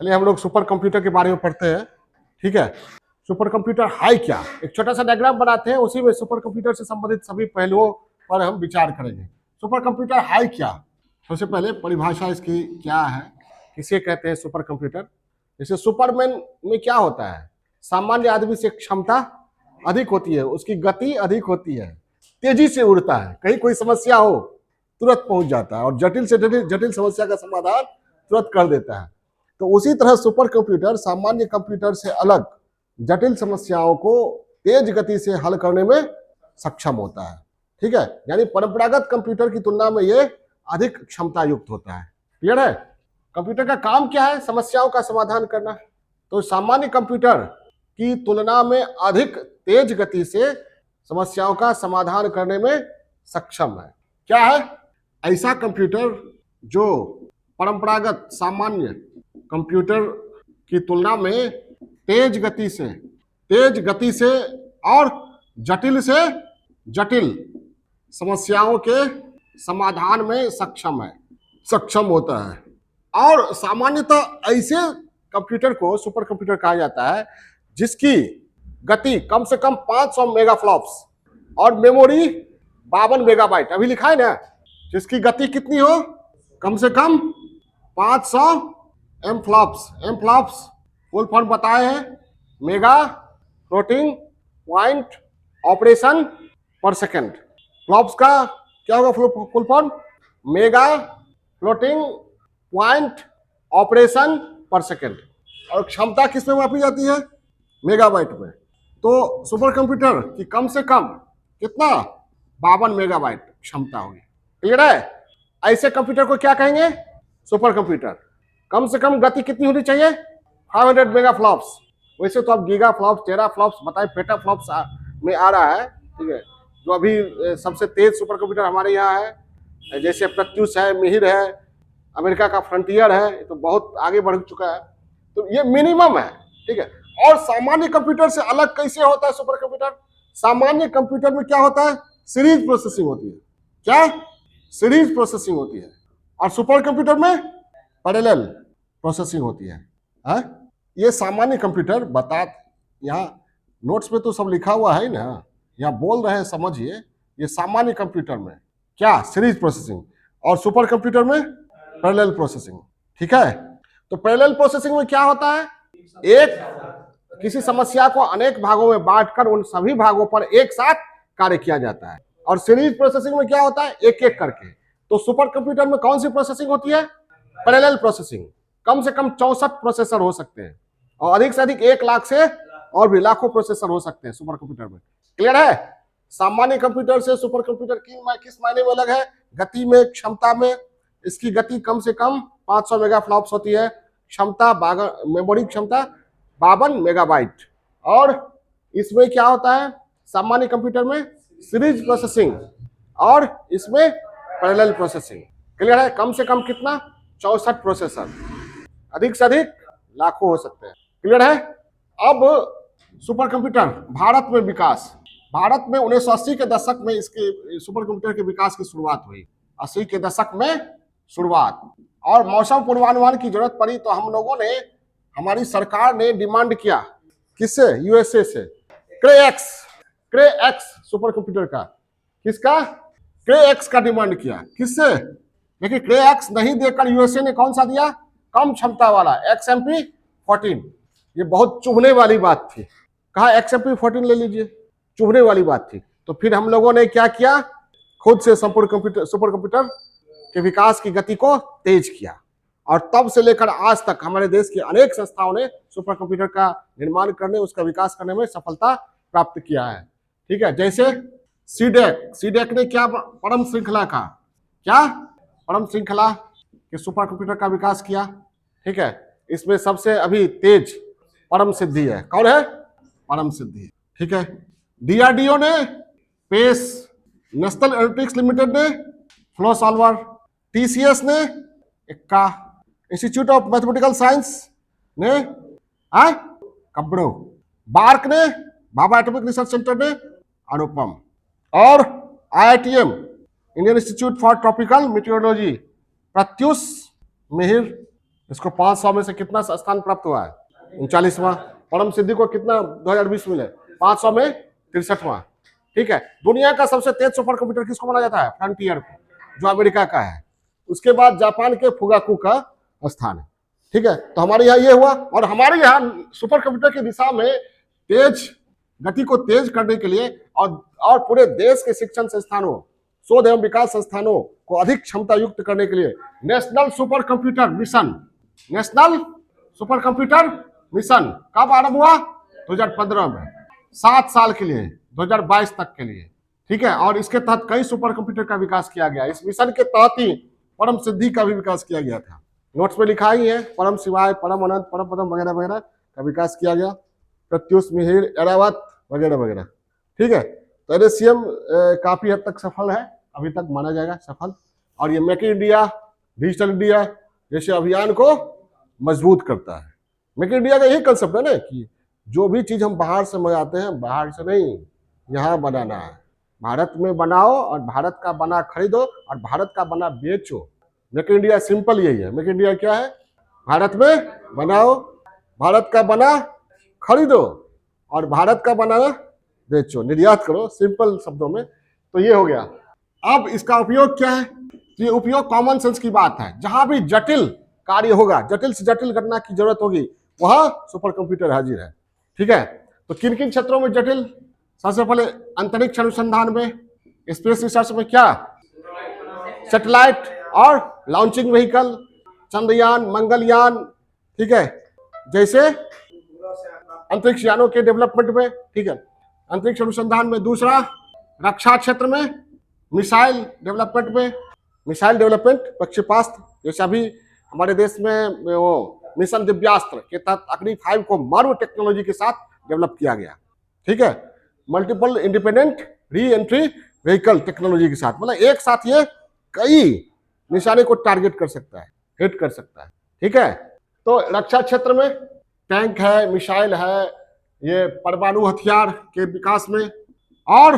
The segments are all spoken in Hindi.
चलिए हम लोग सुपर कंप्यूटर के बारे में पढ़ते हैं। ठीक है, सुपर कंप्यूटर है क्या, एक छोटा सा डायग्राम बनाते हैं, उसी में सुपर कंप्यूटर से संबंधित सभी पहलुओं पर हम विचार करेंगे। सुपर कंप्यूटर है क्या, सबसे पहले परिभाषा इसकी क्या है, किसे कहते हैं सुपर कंप्यूटर। जैसे सुपरमैन में क्या होता है, सामान्य आदमी से क्षमता अधिक होती है, उसकी गति अधिक होती है, तेजी से उड़ता है, कहीं कोई समस्या हो तुरंत पहुंच जाता है और जटिल से जटिल समस्या का समाधान तुरंत कर देता है। तो उसी तरह सुपर कंप्यूटर सामान्य कंप्यूटर से अलग जटिल समस्याओं को तेज गति से हल करने में सक्षम होता है। ठीक है, यानी परंपरागत कंप्यूटर की तुलना में ये अधिक क्षमता युक्त होता है। क्लियर है। कंप्यूटर का काम क्या है, समस्याओं का समाधान करना। तो सामान्य कंप्यूटर की तुलना में अधिक तेज गति से समस्याओं का समाधान करने में सक्षम है। क्या है, ऐसा कंप्यूटर जो परंपरागत सामान्य कंप्यूटर की तुलना में तेज गति से और जटिल से जटिल समस्याओं के समाधान में सक्षम होता है। और सामान्यतः ऐसे कंप्यूटर को सुपर कंप्यूटर कहा जाता है जिसकी गति कम से कम 500 मेगाफ्लॉप्स और मेमोरी 52 मेगाबाइट, अभी लिखा है ना, जिसकी गति कितनी हो, कम से कम 500 एमफ्लॉप्स फुल फॉर्म बताए हैं, मेगा फ्लोटिंग पॉइंट ऑपरेशन पर सेकेंड। फ्लॉप्स का क्या होगा full form, mega floating point operation पर सेकेंड। और क्षमता किस में मापी जाती है, मेगाबाइट में। तो सुपर कंप्यूटर की कम से कम कितना, 52 मेगाबाइट क्षमता होगी। क्लियर है। ऐसे कंप्यूटर को क्या कहेंगे, सुपर कंप्यूटर। कम से कम गति कितनी होनी चाहिए, 500 मेगा फ्लॉप्स। वैसे तो अब गीगा फ्लॉप्स, टेरा फ्लॉप्स बताए, पेटा फ्लॉप्स में आ रहा है। ठीक है, जो अभी सबसे तेज सुपर कंप्यूटर हमारे यहाँ है, जैसे प्रत्युष है, मिहिर है, अमेरिका का फ्रंटियर है, तो बहुत आगे बढ़ चुका है। तो ये मिनिमम है। ठीक है, और सामान्य कंप्यूटर से अलग कैसे होता है सुपर कंप्यूटर। सामान्य कंप्यूटर में क्या होता है, सीरीज प्रोसेसिंग होती है। क्या, सीरीज प्रोसेसिंग होती है। और सुपर कंप्यूटर में पैरेलल प्रोसेसिंग होती है। ये सामान्य कंप्यूटर बता, यहाँ नोट्स में तो सब लिखा हुआ है ना, यहाँ बोल रहे हैं, समझिए। ये सामान्य कंप्यूटर में क्या, सीरीज प्रोसेसिंग, और सुपर कंप्यूटर में पैरेलल प्रोसेसिंग। ठीक है, तो पैरेलल प्रोसेसिंग में क्या होता है, एक किसी समस्या को अनेक भागों में बांटकर उन सभी भागों पर एक साथ कार्य किया जाता है। और सीरीज प्रोसेसिंग में क्या होता है, एक एक करके। तो सुपर कंप्यूटर में कौन सी प्रोसेसिंग होती है, पैरेलल प्रोसेसिंग। कम से कम 64 प्रोसेसर हो सकते हैं, और अधिक से अधिक 1 लाख से और भी लाखों प्रोसेसर हो सकते हैं सुपर कंप्यूटर में। क्लियर है। सामान्य कंप्यूटर से सुपर कंप्यूटर किस मायने में अलग है, गति में, क्षमता में। इसकी गति कम से कम 500 मेगा फ्लॉप्स होती है, क्षमता मेमोरी क्षमता 52 मेगाबाइट। और इसमें क्या होता है, सामान्य कंप्यूटर में सीरीज प्रोसेसिंग और इसमें पैरेलल प्रोसेसिंग। क्लियर है। कम से कम कितना, 64 प्रोसेसर, अधिक से अधिक लाखों हो सकते हैं। क्लियर है। अब सुपर कंप्यूटर भारत में विकास, भारत में 1980 के दशक में इसके सुपर कंप्यूटर के विकास की शुरुआत हुई। 80 के दशक में शुरुआत, और मौसम पूर्वानुमान की जरूरत पड़ी तो हम लोगों ने, हमारी सरकार ने डिमांड किया, किससे, यूएसए से, क्रे एक्स सुपर कंप्यूटर का, किसका, क्रे एक्स का डिमांड किया। किससे, लेकिन क्रे एक्स नहीं देकर यूएसए ने कौन सा दिया, कम क्षमता वाला XMP14। ये बहुत चुभने वाली बात थी, कहा XMP14 ले लीजिए, चुभने वाली बात थी। तो फिर हम लोगों ने क्या किया, खुद से सुपर कंप्यूटर के विकास की गति को तेज किया। और तब से लेकर आज तक हमारे देश की अनेक संस्थाओं ने सुपर कंप्यूटर का निर्माण करने, उसका विकास करने में सफलता प्राप्त किया है। ठीक है, जैसे सीडेक ने क्या, परम श्रृंखला के सुपर कंप्यूटर का विकास किया। ठीक है, इसमें सबसे अभी तेज परम सिद्धि है। कौन है, परम सिद्धि। ठीक है, डीआरडीओ ने पेस, नेशनल एरोनॉटिक्स लिमिटेड ने फ्लो सॉल्वर, टीसीएस ने इक्का, इंस्टीट्यूट ऑफ मैथमेटिकल साइंस ने कब्रो, बार्क ने, भाभा एटॉमिक रिसर्च सेंटर ने अनुपम, और IITM, Indian institute for tropical meteorology, Pratyush, Mihir इसको 500 में से कितना स्थान प्राप्त हुआ है? 39वां। परम सिद्धि को कितना 2020 मिले? 500 में 63वां। ठीक है। दुनिया का सबसे तेज सुपर कंप्यूटर किसको माना जाता है? फ्रंटियर को, जो अमेरिका का है। उसके बाद जापान के फुगाकू का स्थान है। ठीक है। तो हमारे यहाँ ये हुआ, और हमारे यहाँ सुपर कंप्यूटर की दिशा में तेज गति को तेज करने के लिए और पूरे देश के शिक्षण संस्थानों, शोध एवं विकास संस्थानों को अधिक क्षमता युक्त करने के लिए national super computer mission, national super computer mission कब आरंभ हुआ? 2015 में, 7 साल के लिए, 2022 तक के लिए। ठीक है। और इसके तहत कई सुपर कंप्यूटर का विकास किया गया। इस मिशन के तहत ही परम सिद्धि का भी विकास किया गया था। नोट्स में लिखा ही है, परम शिवाय, परम अनंत, परम पदम वगैरह वगैरह का विकास किया गया। प्रत्युष, मिहिर, एरावत वगैरह वगैरह। ठीक है। तो एनएससीएम काफी हद तक सफल है, अभी तक माना जाएगा सफल। और ये make in India, digital India जैसे अभियान को मजबूत करता है। मेक इन इंडिया का यही कंसेप्ट है ना कि जो भी चीज हम बाहर से मंगाते हैं, बाहर से नहीं, यहाँ बनाना है। भारत में बनाओ और भारत का बना खरीदो और भारत का बना बेचो। मेक इन इंडिया सिंपल यही है। मेक इन इंडिया क्या है? भारत में बनाओ, भारत का बना खरीदो और भारत का बना बेचो, निर्यात करो, सिंपल शब्दों में। तो ये हो गया। अब इसका उपयोग क्या है? ये उपयोग कॉमन सेंस की बात है। जहां भी जटिल कार्य होगा, जटिल से जटिल घटना की जरूरत होगी, वहां सुपर कंप्यूटर हाजिर है। ठीक है। तो किन किन क्षेत्रों में जटिल? सबसे पहले अंतरिक्ष अनुसंधान में, स्पेस रिसर्च में क्या? सैटेलाइट और लॉन्चिंग व्हीकल, चंद्रयान, मंगलयान। ठीक है। जैसे अंतरिक्ष यानों के डेवलपमेंट में। ठीक है। अंतरिक्ष अनुसंधान में। दूसरा, रक्षा क्षेत्र में, मिसाइल डेवलपमेंट में, मिसाइल डेवलपमेंट, प्रक्षेपास्त्र, जैसे अभी हमारे देश में वो मिशन दिव्यास्त्र के तहत अग्नि 5 को मार्व टेक्नोलॉजी के साथ डेवलप किया गया। ठीक है। Multiple independent re entry vehicle technology के साथ, मतलब एक साथ ये कई निशाने को टारगेट कर सकता है, हिट कर सकता है। ठीक है। तो रक्षा क्षेत्र में टैंक है, मिसाइल है, ये परमाणु हथियार के विकास में, और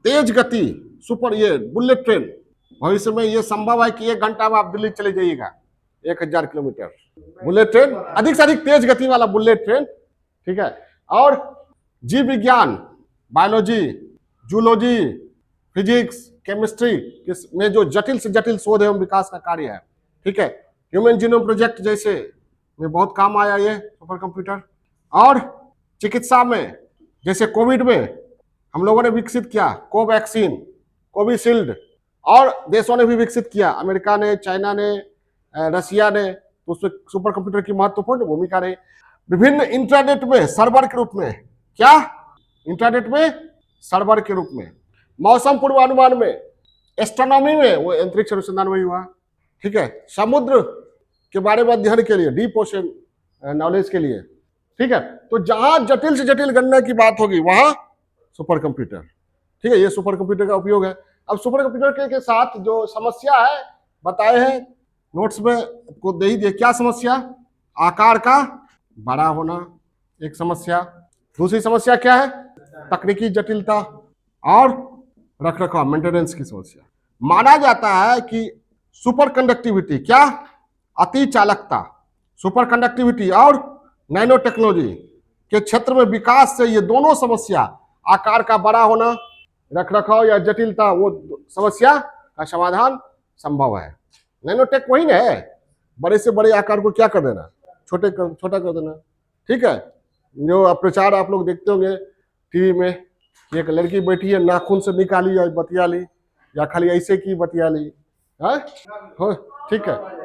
तेज गति सुपर ये बुलेट ट्रेन। भविष्य में ये संभव है कि 1 घंटा में आप दिल्ली चले जाइएगा, 1000 किलोमीटर। बुलेट ट्रेन, अधिक से अधिक तेज गति वाला बुलेट ट्रेन। ठीक है। और जीव विज्ञान, बायोलॉजी, जूलॉजी, फिजिक्स, केमिस्ट्री में जो जटिल से जटिल शोध एवं विकास का कार्य है। ठीक है। ह्यूमन जीनोम प्रोजेक्ट जैसे में बहुत काम आया ये सुपर कंप्यूटर। और चिकित्सा में, जैसे कोविड में हम लोगों ने विकसित किया कोवैक्सीन, कोविशील्ड, और देशों ने भी विकसित किया, अमेरिका ने, चाइना ने, रसिया ने। तो उसमें सुपर कंप्यूटर की महत्वपूर्ण भूमिका रही। विभिन्न इंटरनेट में सर्वर के रूप में, क्या? इंटरनेट में सर्वर के रूप में। मौसम पूर्वानुमान में, एस्ट्रोनॉमी में, वो अंतरिक्ष अनुसंधान वही हुआ। ठीक है। समुद्र के बारे में अध्ययन के लिए, डीप ओशन नॉलेज के लिए। ठीक है। तो जहां जटिल से जटिल गणना की बात होगी वहां सुपर कंप्यूटर। ठीक है। ये सुपर कंप्यूटर का उपयोग है। अब सुपर कंप्यूटर के साथ जो समस्या है बताए हैं नोट्स में को दे ही दिए। क्या समस्या? आकार का बड़ा होना एक समस्या। दूसरी समस्या क्या है? तकनीकी जटिलता और रखरखाव, मेंटेनेंस की समस्या। माना जाता है कि सुपर कंडक्टिविटी, क्या? अति चालकता, सुपर कंडक्टिविटी और नैनो टेक्नोलॉजी के क्षेत्र में विकास से ये दोनों समस्या, आकार का बड़ा होना, रखरखाव या जटिलता, वो समस्या का समाधान संभव है। नैनोटेक वही ना है, बड़े से बड़े आकार को क्या कर देना, छोटा कर देना। ठीक है। जो प्रचार आप लोग देखते होंगे टीवी में, एक लड़की बैठी है, नाखून से निकाली या बतिया ली, या खाली ऐसे की बतिया ली। हाँ, ठीक है।